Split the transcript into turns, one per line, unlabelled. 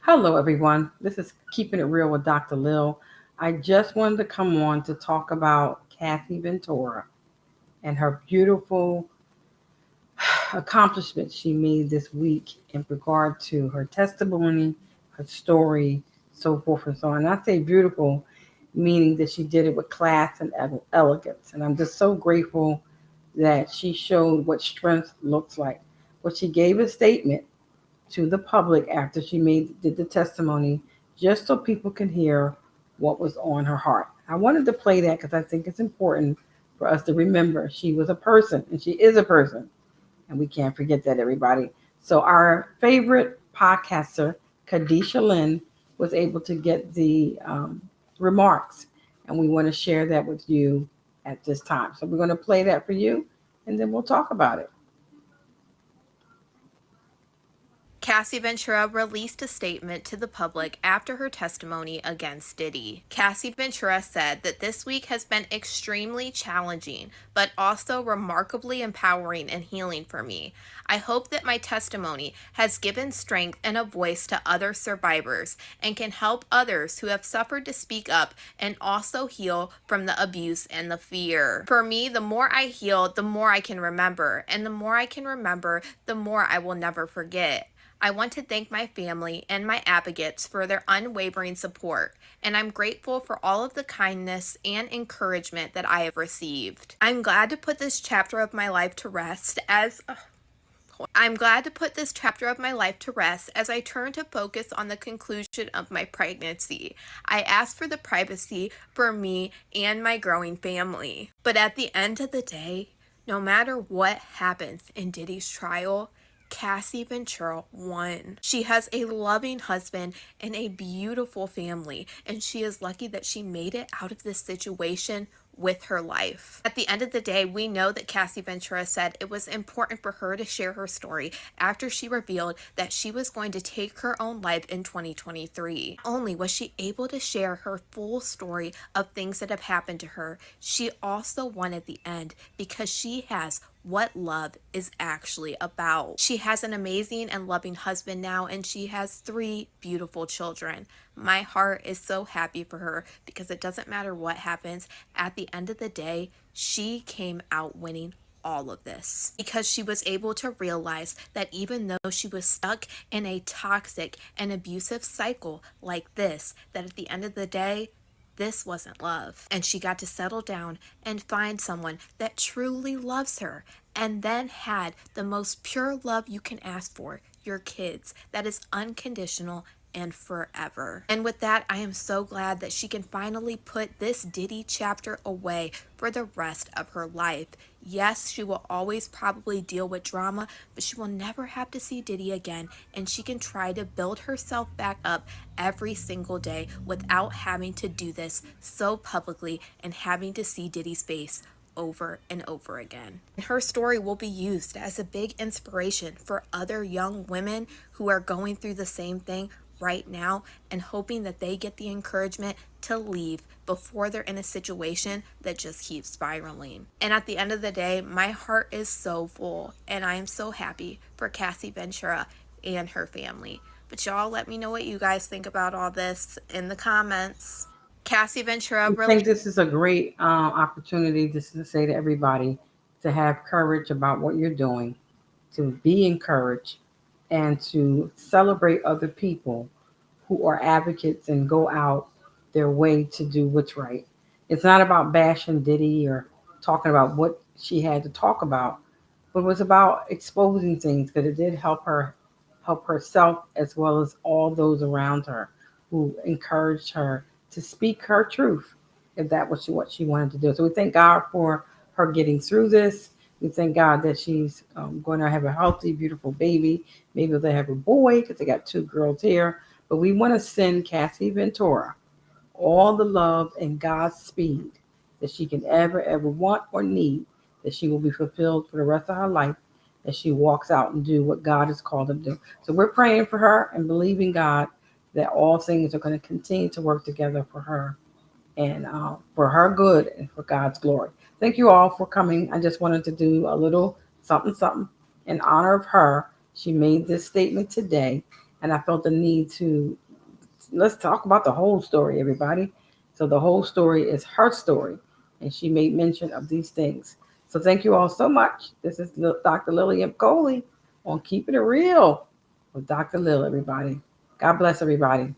Hello, everyone. This is Keeping It Real with Dr. Lil. I just wanted to come on to talk about Cassie Ventura and her beautiful accomplishments she made this week in regard to her testimony, her story, so forth and so on. And I say beautiful, meaning that she did it with class and elegance. And I'm just so grateful that she showed what strength looks like. Well, she gave a statement to the public after she did the testimony, just so people can hear what was on her heart. I wanted to play that because I think it's important for us to remember she was a person and she is a person, and we can't forget that, everybody. So our favorite podcaster, Kadisha Lynn, was able to get the remarks, and we want to share that with you at this time. So we're going to play that for you, and then we'll talk about it.
Cassie Ventura released a statement to the public after her testimony against Diddy. Cassie Ventura said that this week has been extremely challenging, but also remarkably empowering and healing for me. I hope that my testimony has given strength and a voice to other survivors and can help others who have suffered to speak up and also heal from the abuse and the fear. For me, the more I heal, the more I can remember, and the more I can remember, the more I will never forget. I want to thank my family and my advocates for their unwavering support, and I'm grateful for all of the kindness and encouragement that I have received. I'm glad to put this chapter of my life to rest as I turn to focus on the conclusion of my pregnancy. I ask for the privacy for me and my growing family. But at the end of the day, no matter what happens in Diddy's trial, Cassie Ventura won. She has a loving husband and a beautiful family, and she is lucky that she made it out of this situation with her life. At the end of the day, we know that Cassie Ventura said it was important for her to share her story after she revealed that she was going to take her own life in 2023. Not only was she able to share her full story of things that have happened to her, she also won at the end because she has what love is actually about. She has an amazing and loving husband now, and she has 3 beautiful children. My heart is so happy for her because it doesn't matter what happens. At the end of the day, she came out winning all of this because she was able to realize that even though she was stuck in a toxic and abusive cycle like this, that at the end of the day, this wasn't love. And she got to settle down and find someone that truly loves her and then had the most pure love you can ask for, your kids. That is unconditional and forever. And with that, I am so glad that she can finally put this Diddy chapter away for the rest of her life. Yes, she will always probably deal with drama, but she will never have to see Diddy again, and she can try to build herself back up every single day without having to do this so publicly and having to see Diddy's face over and over again. Her story will be used as a big inspiration for other young women who are going through the same thing right now and hoping that they get the encouragement to leave before they're in a situation that just keeps spiraling. And at the end of the day, my heart is so full and I am so happy for Cassie Ventura and her family. But y'all let me know what you guys think about all this in the comments. Cassie Ventura
I
really.
think this is a great opportunity just to say to everybody to have courage about what you're doing, to be encouraged, and to celebrate other people who are advocates and go out their way to do what's right. It's not about bashing Diddy or talking about what she had to talk about, but it was about exposing things because it did help herself as well as all those around her who encouraged her to speak her truth if that was what she wanted to do. So we thank God for her getting through this. We thank God that she's going to have a healthy, beautiful baby. Maybe they'll have a boy because they got 2 girls here. But we want to send Cassie Ventura all the love and God's speed that she can ever want or need, that she will be fulfilled for the rest of her life as she walks out and do what God has called her to do. So we're praying for her and believing God that all things are going to continue to work together for her and for her good and for God's glory. Thank you all for coming. I just wanted to do a little something in honor of her. She made this statement today, and I felt the need to let's talk about the whole story, everybody. So the whole story is her story, and she made mention of these things. So thank you all so much. This is Dr. Lillian Coley on Keeping It Real with Dr. Lil, everybody. God bless everybody.